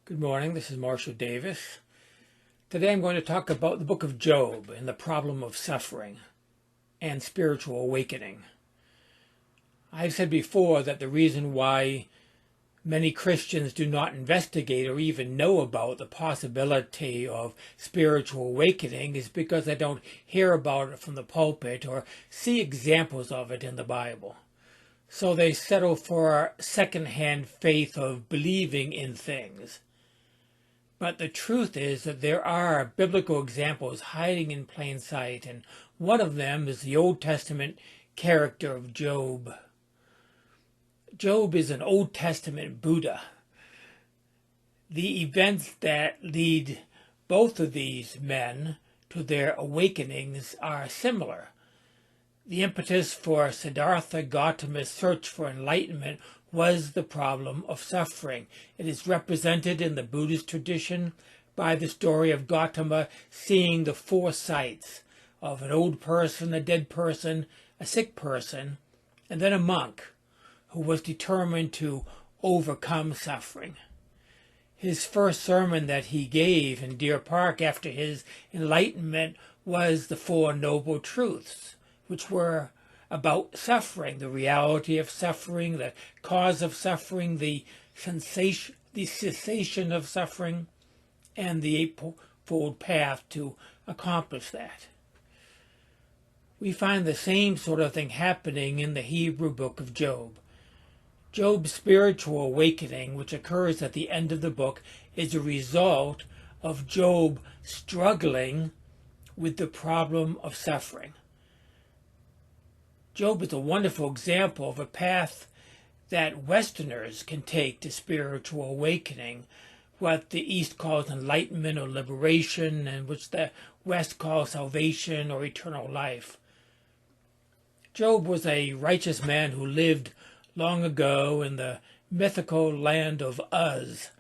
Good morning, this is Marshall Davis. Today I'm going to talk about the book of Job and the problem of suffering and spiritual awakening. I've said before that the reason why many Christians do not investigate or even know about the possibility of spiritual awakening is because they don't hear about it from the pulpit or see examples of it in the Bible. So they settle for second-hand faith of believing in things. But the truth is that there are biblical examples hiding in plain sight, and one of them is the Old Testament character of Job. Job is an Old Testament Buddha. The events that lead both of these men to their awakenings are similar. The impetus for Siddhartha Gautama's search for enlightenment was the problem of suffering. It is represented in the Buddhist tradition by the story of Gautama seeing the four sights of an old person, a dead person, a sick person, and then a monk who was determined to overcome suffering. His first sermon that he gave in Deer Park after his enlightenment was the Four Noble Truths, which were about suffering, the reality of suffering, the cause of suffering, the cessation of suffering, and the eightfold path to accomplish that. We find the same sort of thing happening in the Hebrew book of Job. Job's spiritual awakening, which occurs at the end of the book, is a result of Job struggling with the problem of suffering. Job is a wonderful example of a path that Westerners can take to spiritual awakening, what the East calls enlightenment or liberation, and which the West calls salvation or eternal life. Job was a righteous man who lived long ago in the mythical land of Uz,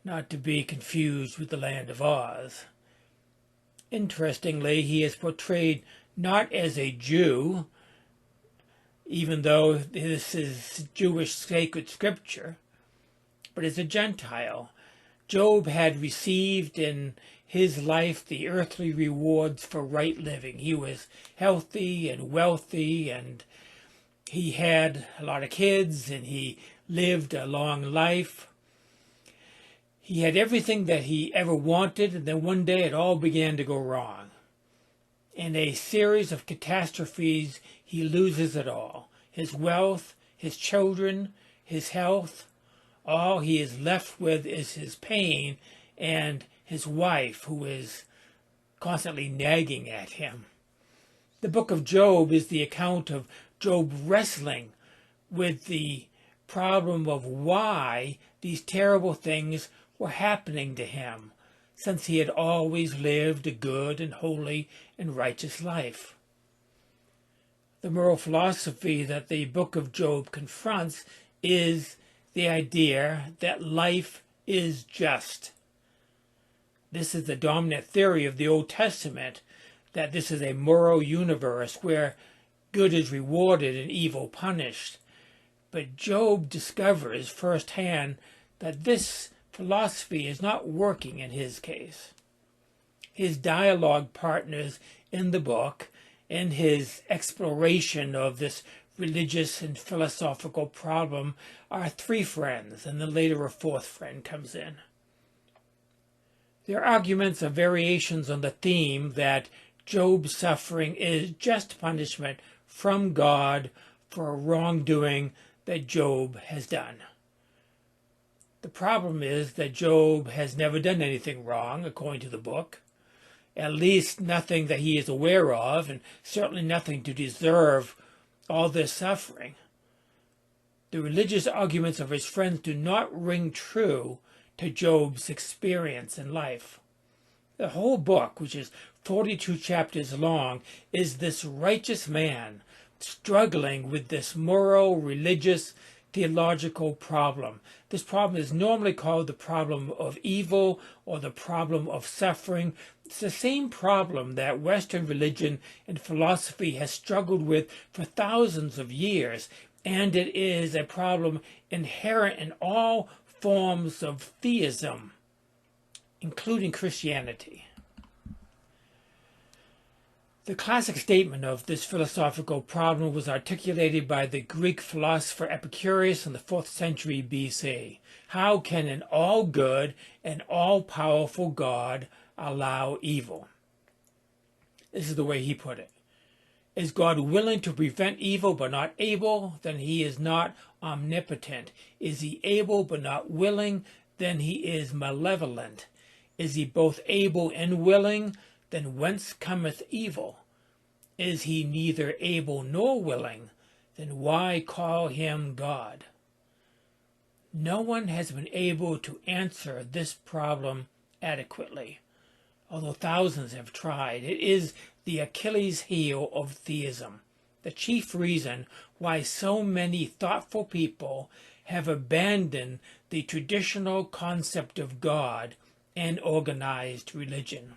not to be confused with the land of Oz. Interestingly, he is portrayed not as a Jew, even though this is Jewish sacred scripture, but as a Gentile. Job had received in his life the earthly rewards for right living. He was healthy and wealthy, and he had a lot of kids, and he lived a long life. He had everything that he ever wanted, and then one day it all began to go wrong. In a series of catastrophes, he loses it all. His wealth, his children, his health. All he is left with is his pain and his wife, who is constantly nagging at him. The book of Job is the account of Job wrestling with the problem of why these terrible things were happening to him, since he had always lived a good and holy and righteous life. The moral philosophy that the book of Job confronts is the idea that life is just. This is the dominant theory of the Old Testament, that this is a moral universe where good is rewarded and evil punished. But Job discovers firsthand that this philosophy is not working in his case. His dialogue partners in the book, in his exploration of this religious and philosophical problem, are three friends, and then later a fourth friend comes in. Their arguments are variations on the theme that Job's suffering is just punishment from God for a wrongdoing that Job has done. The problem is that Job has never done anything wrong, according to the book. At least nothing that he is aware of, and certainly nothing to deserve all this suffering. The religious arguments of his friends do not ring true to Job's experience in life. The whole book, which is 42 chapters long, is this righteous man struggling with this moral, religious, theological problem. This problem is normally called the problem of evil or the problem of suffering. It's the same problem that Western religion and philosophy has struggled with for thousands of years, and it is a problem inherent in all forms of theism. including Christianity. The classic statement of this philosophical problem was articulated by the Greek philosopher Epicurus in the 4th century BC. How can an all-good and all-powerful God allow evil? This is the way he put it. Is God willing to prevent evil but not able? Then he is not omnipotent. Is he able but not willing? Then he is malevolent. Is he both able and willing? Then whence cometh evil? Is he neither able nor willing? Then why call him God? No one has been able to answer this problem adequately, although thousands have tried. It is the Achilles heel of theism, the chief reason why so many thoughtful people have abandoned the traditional concept of God and organized religion.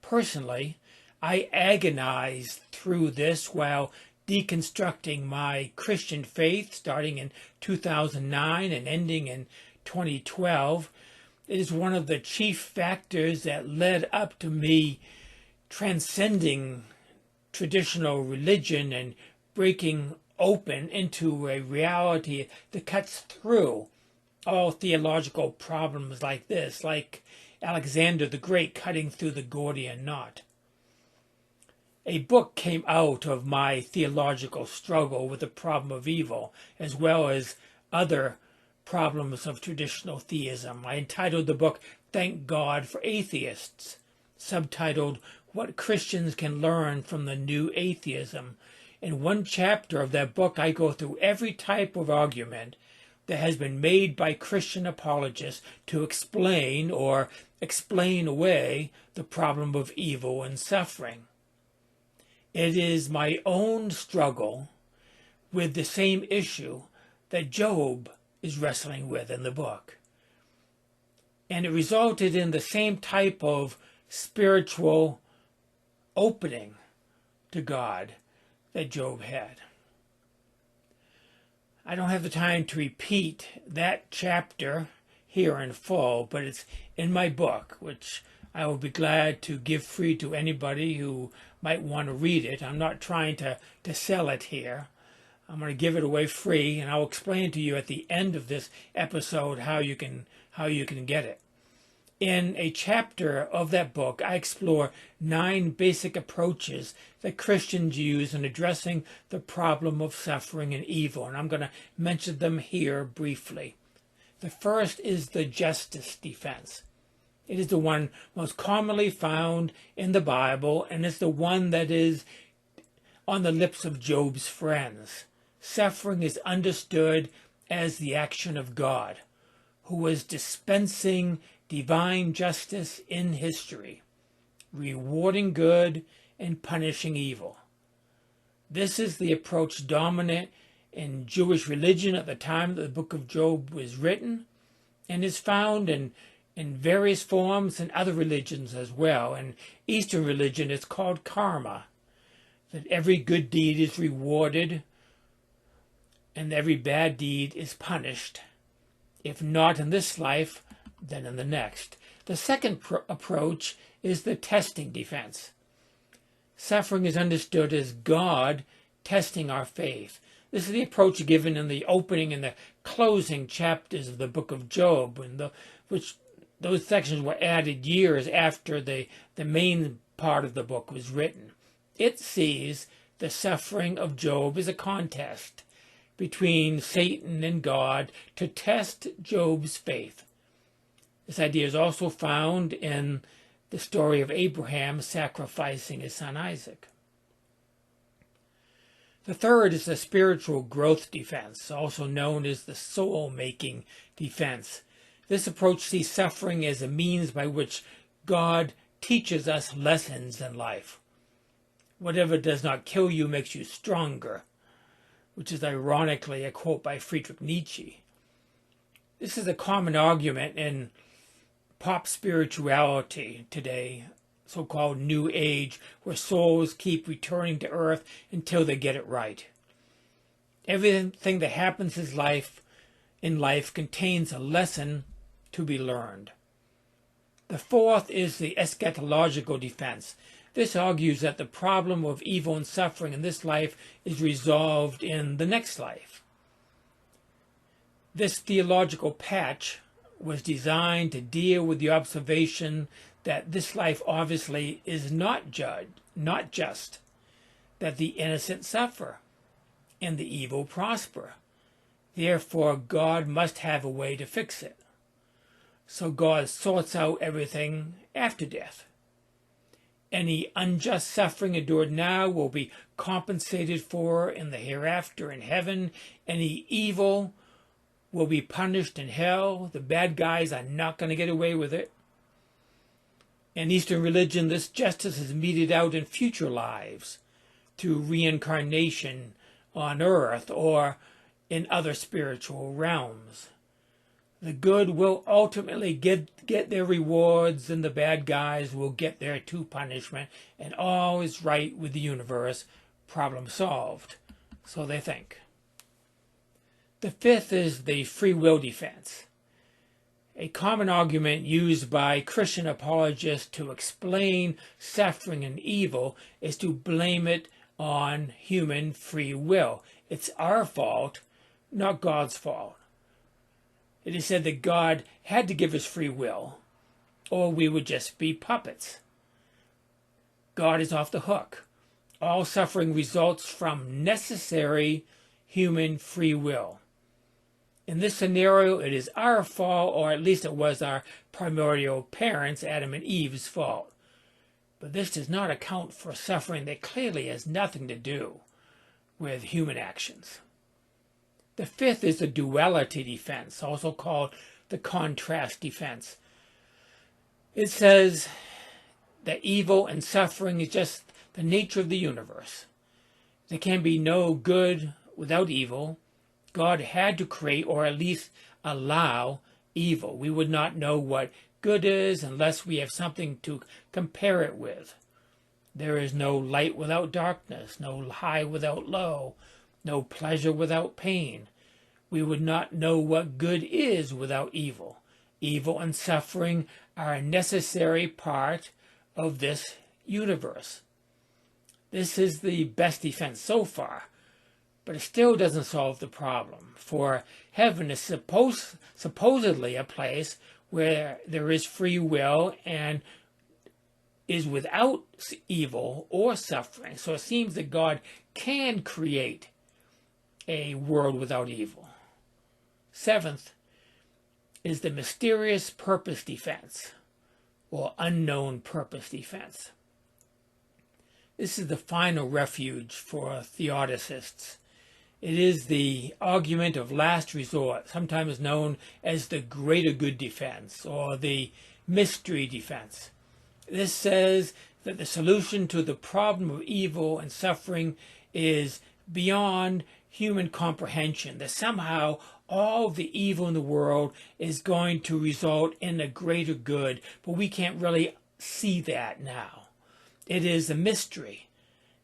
Personally, I agonized through this while deconstructing my Christian faith starting in 2009 and ending in 2012. It is one of the chief factors that led up to me transcending traditional religion and breaking open into a reality that cuts through all theological problems like this, like Alexander the Great cutting through the Gordian knot. A book came out of my theological struggle with the problem of evil, as well as other problems of traditional theism. I entitled the book, Thank God for Atheists, subtitled, What Christians Can Learn from the New Atheism. In one chapter of that book, I go through every type of argument that has been made by Christian apologists to explain or explain away the problem of evil and suffering. It is my own struggle with the same issue that Job is wrestling with in the book. And it resulted in the same type of spiritual opening to God that Job had. I don't have the time to repeat that chapter here in full, but it's in my book, which I will be glad to give free to anybody who might want to read it. I'm not trying to sell it here. I'm going to give it away free, and I'll explain to you at the end of this episode how you can get it. In a chapter of that book, I explore 9 basic approaches that Christians use in addressing the problem of suffering and evil, and I'm going to mention them here briefly. The first is the justice defense. It is the one most commonly found in the Bible, and it's the one that is on the lips of Job's friends. Suffering is understood as the action of God, who is dispensing divine justice in history, rewarding good and punishing evil. This is the approach dominant in Jewish religion at the time that the book of Job was written, and is found in various forms in other religions as well. In Eastern religion, it's called karma, that every good deed is rewarded and every bad deed is punished. If not in this life, then in the next. The second approach is the testing defense. Suffering is understood as God testing our faith. This is the approach given in the opening and the closing chapters of the book of Job, which those sections were added years after the main part of the book was written. It sees the suffering of Job as a contest between Satan and God to test Job's faith. This idea is also found in the story of Abraham sacrificing his son Isaac. The third is the spiritual growth defense, also known as the soul-making defense. This approach sees suffering as a means by which God teaches us lessons in life. Whatever does not kill you makes you stronger, which is ironically a quote by Friedrich Nietzsche. This is a common argument in pop spirituality today, so-called New Age, where souls keep returning to Earth until they get it right. Everything that happens in life contains a lesson to be learned. The fourth is the eschatological defense. This argues that the problem of evil and suffering in this life is resolved in the next life. This theological patch was designed to deal with the observation that this life obviously is not just, that the innocent suffer and the evil prosper. Therefore, God must have a way to fix it. So God sorts out everything after death. Any unjust suffering endured now will be compensated for in the hereafter in heaven. Any evil will be punished in hell. The bad guys are not going to get away with it. In Eastern religion, this justice is meted out in future lives through reincarnation on earth or in other spiritual realms. The good will ultimately get their rewards, and the bad guys will get their due punishment, and all is right with the universe. Problem solved. So they think. The fifth is the free will defense. A common argument used by Christian apologists to explain suffering and evil is to blame it on human free will. It's our fault, not God's fault. It is said that God had to give us free will, or we would just be puppets. God is off the hook. All suffering results from necessary human free will. In this scenario, it is our fault, or at least it was our primordial parents, Adam and Eve's fault. But this does not account for suffering that clearly has nothing to do with human actions. The fifth is the duality defense, also called the contrast defense. It says that evil and suffering is just the nature of the universe. There can be no good without evil. God had to create, or at least allow, evil. We would not know what good is unless we have something to compare it with. There is no light without darkness, no high without low, no pleasure without pain. We would not know what good is without evil. Evil and suffering are a necessary part of this universe. This is the best defense so far, but it still doesn't solve the problem, for heaven is supposedly a place where there is free will and is without evil or suffering. So it seems that God can create a world without evil. Seventh is the mysterious purpose defense, or unknown purpose defense. This is the final refuge for theodicists. It is the argument of last resort, sometimes known as the greater good defense, or the mystery defense. This says that the solution to the problem of evil and suffering is beyond human comprehension, that somehow all of the evil in the world is going to result in a greater good, but we can't really see that now. It is a mystery.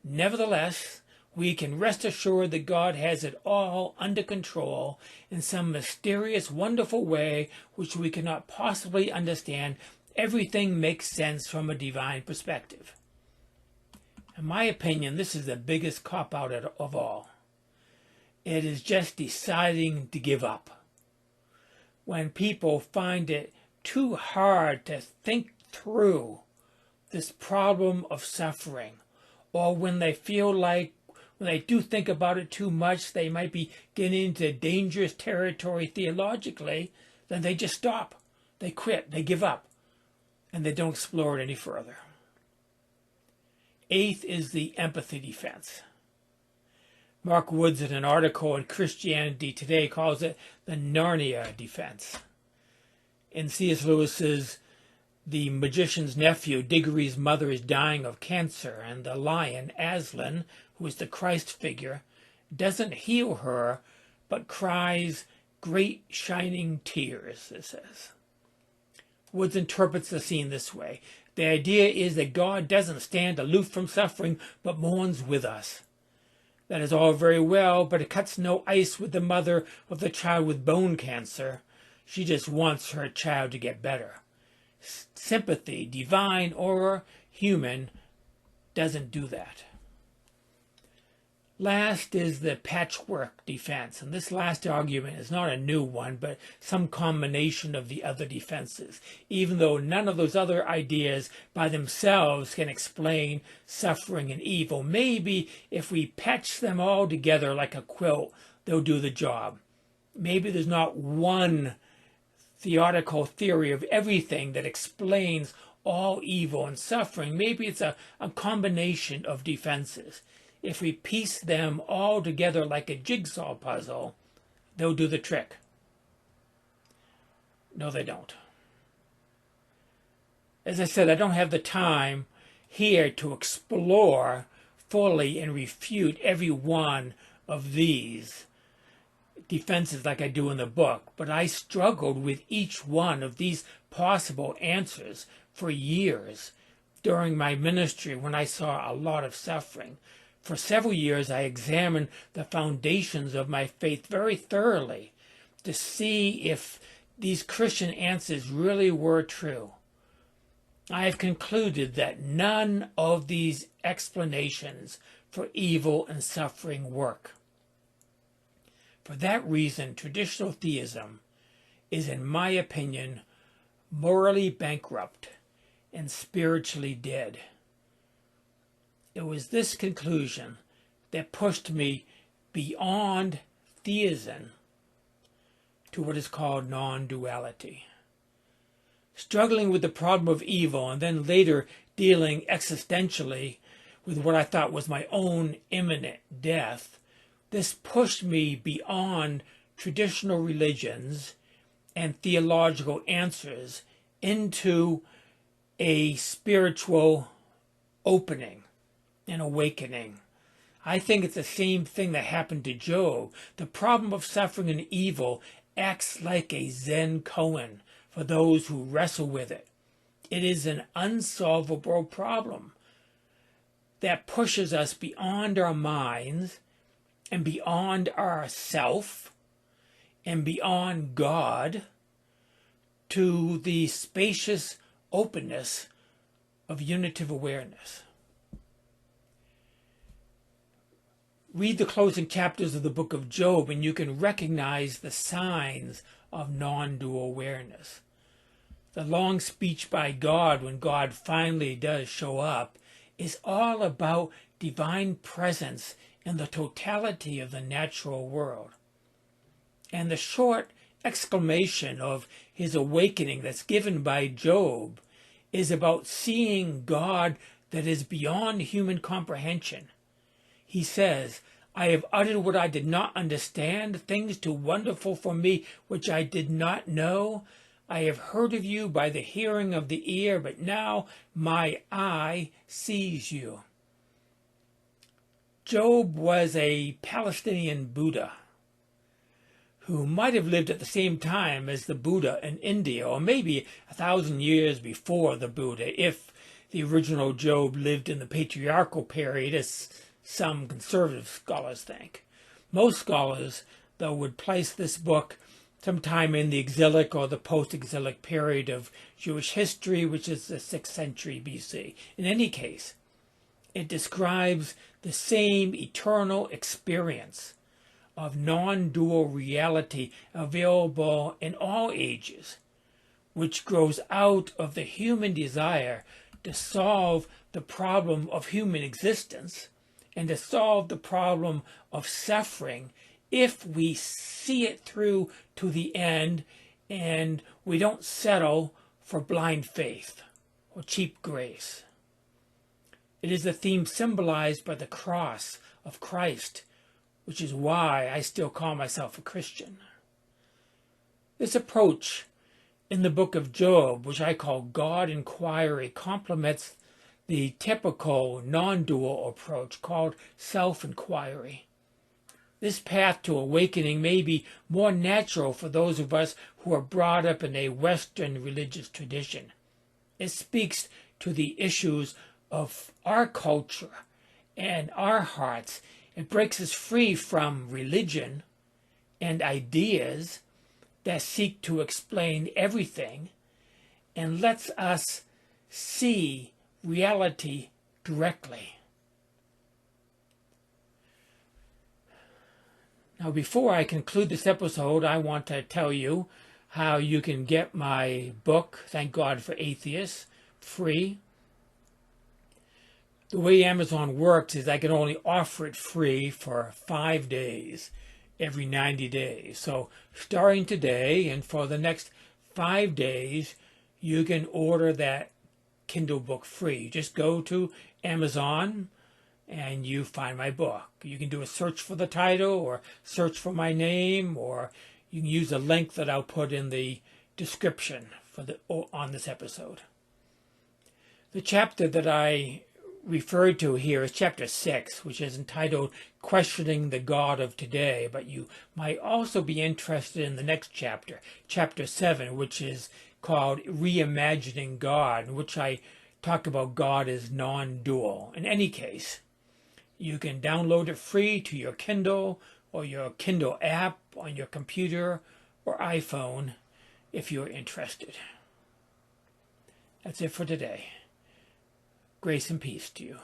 Nevertheless, we can rest assured that God has it all under control in some mysterious, wonderful way which we cannot possibly understand. Everything makes sense from a divine perspective. In my opinion, this is the biggest cop-out of all. It is just deciding to give up. When people find it too hard to think through this problem of suffering, or when they feel like when they do think about it too much, they might be getting into dangerous territory theologically, then they just stop. They quit. They give up. And they don't explore it any further. Eighth is the empathy defense. Mark Woods, in an article in Christianity Today, calls it the Narnia defense. In C.S. Lewis's The Magician's Nephew, Diggory's mother is dying of cancer, and the lion, Aslan, who is the Christ figure, doesn't heal her, but cries great shining tears, it says. Woods interprets the scene this way. The idea is that God doesn't stand aloof from suffering, but mourns with us. That is all very well, but it cuts no ice with the mother of the child with bone cancer. She just wants her child to get better. sympathy, divine or human, doesn't do that. Last is the patchwork defense, and this last argument is not a new one, but some combination of the other defenses, even though none of those other ideas by themselves can explain suffering and evil. Maybe if we patch them all together like a quilt, they'll do the job. Maybe there's not one theological theory of everything that explains all evil and suffering. Maybe it's a combination of defenses. If we piece them all together like a jigsaw puzzle, they'll do the trick. No, they don't. As I said, I don't have the time here to explore fully and refute every one of these defenses like I do in the book, but I struggled with each one of these possible answers for years during my ministry when I saw a lot of suffering. For several years, I examined the foundations of my faith very thoroughly to see if these Christian answers really were true. I have concluded that none of these explanations for evil and suffering work. For that reason, traditional theism is, in my opinion, morally bankrupt and spiritually dead. It was this conclusion that pushed me beyond theism to what is called non-duality. Struggling with the problem of evil and then later dealing existentially with what I thought was my own imminent death, this pushed me beyond traditional religions and theological answers into a spiritual opening, an awakening. I think it's the same thing that happened to Job. The problem of suffering and evil acts like a Zen koan for those who wrestle with it. It is an unsolvable problem that pushes us beyond our minds and beyond ourself and beyond God to the spacious openness of unitive awareness. Read the closing chapters of the book of Job and you can recognize the signs of non-dual awareness. The long speech by God when God finally does show up is all about divine presence in the totality of the natural world. And the short exclamation of his awakening that's given by Job is about seeing God that is beyond human comprehension. He says, I have uttered what I did not understand, things too wonderful for me which I did not know. I have heard of you by the hearing of the ear, but now my eye sees you. Job was a Palestinian Buddha who might have lived at the same time as the Buddha in India, or maybe 1,000 years before the Buddha, if the original Job lived in the patriarchal period, as some conservative scholars think. Most scholars, though, would place this book sometime in the exilic or the post-exilic period of Jewish history, which is the 6th century BC. In any case, it describes the same eternal experience of non-dual reality available in all ages, which grows out of the human desire to solve the problem of human existence and to solve the problem of suffering if we see it through to the end and we don't settle for blind faith or cheap grace. It is the theme symbolized by the cross of Christ, which is why I still call myself a Christian. This approach in the book of Job, which I call God inquiry, complements the typical non-dual approach called self-inquiry. This path to awakening may be more natural for those of us who are brought up in a Western religious tradition. It speaks to the issues of our culture and our hearts. It breaks us free from religion and ideas that seek to explain everything and lets us see reality directly. Now, before I conclude this episode, I want to tell you how you can get my book, Thank God for Atheists, free. The way Amazon works is I can only offer it free for 5 days every 90 days. So starting today and for the next 5 days, you can order that Kindle book free. You just go to Amazon and you find my book. You can do a search for the title or search for my name, or you can use a link that I'll put in the description for on this episode. The chapter that I referred to here is chapter 6, which is entitled Questioning the God of Today, but you might also be interested in the next chapter, chapter 7, which is called Reimagining God, in which I talk about God as non-dual. In any case, you can download it free to your Kindle or your Kindle app on your computer or iPhone if you're interested. That's it for today. Grace and peace to you.